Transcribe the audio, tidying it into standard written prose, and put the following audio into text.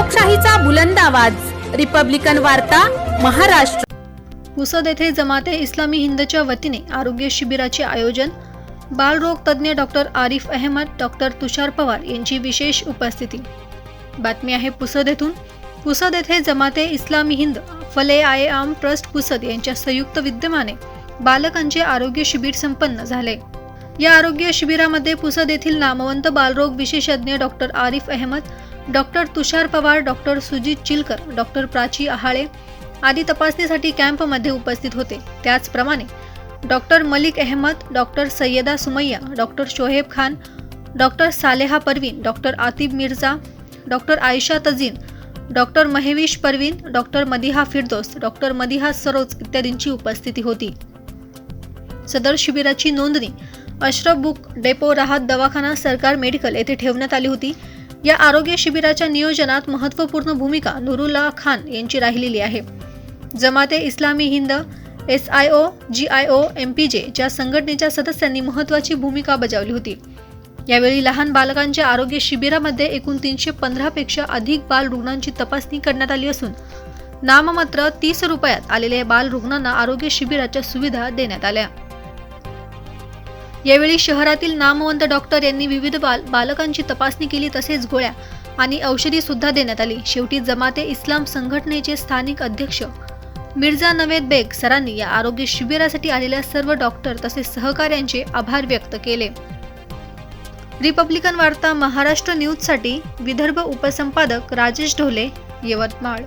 लोकशाहीचा बुलंद आवाज, रिपब्लिकन वार्ता, महाराष्ट्र। पुसद येथे जमाते इस्लामी हिंदच्या वतीने आरोग्य शिबिराचे आयोजन। बालरोग तज्ञ डॉक्टर आरिफ अहमद, डॉक्टर तुषार पवार यांची विशेष उपस्थिती। बातमी आहे पुसद येथून। पुसद येथे जमाते इस्लामी हिंद फल-ए-आम ट्रस्ट पुसद यांच्या संयुक्त विद्यमाने बालकांचे आरोग्य शिबिर संपन्न झाले। या आरोग्य शिबिरामध्ये पुसद येथील नामवंत बालरोग विशेषज्ञ doctor Arif Ahmad, doctor Tushar Pawar, doctor Sujit Chilkar, doctor Prachi Ahale आदी तपासणीसाठी कॅम्पमध्ये उपस्थित होते। त्याचप्रमाणे doctor Malik Ahmad, doctor Sayyada Sumaiya, doctor Shoaib Khan, doctor Saleha Parveen, doctor Atib Mirza, doctor Ayesha Tazeen, doctor Mahvish Parveen, doctor Madiha Firdaus, doctor Madiha Saroj इत्यादींची उपस्थिती होती। सदर शिबिराची नोंदणी अशरफ बुक डेपो राहत दवाखाना सरकार मेडिकल येथे ठेवण्यात आली होती। या आरोग्य शिबिराच्या नियोजनात महत्त्वपूर्ण भूमिका नुरुल्लाह खान यांची राहिलेली आहे। जमाते इस्लामी हिंद SIO, GIO, MPJ च्या संघटनेच्या सदस्यांनी महत्त्वाची भूमिका बजावली होती। यावेळी लहान बालकांच्या आरोग्य शिबिरामध्ये एकूण 315 पेक्षा अधिक बाल रुग्णांची तपासणी करण्यात आली असून नाममात्र 30 रुपयात आलेल्या बाल रुग्णांना आरोग्य शिबिराच्या सुविधा देण्यात आल्या। यावेळी शहरातील नामवंत डॉक्टर यांनी विविध बालकांची तपासणी केली, तसेच गोळ्या आणि औषधी सुद्धा देण्यात आली। शेवटी जमाते इस्लाम संघटनेचे स्थानिक अध्यक्ष मिर्झा नवेद बेग सरांनी या आरोग्य शिबिरासाठी आलेल्या सर्व डॉक्टर तसेच सहकाऱ्यांचे आभार व्यक्त केले। रिपब्लिकन वार्ता महाराष्ट्र न्यूजसाठी विदर्भ उपसंपादक राजेश ढोले, यवतमाळ।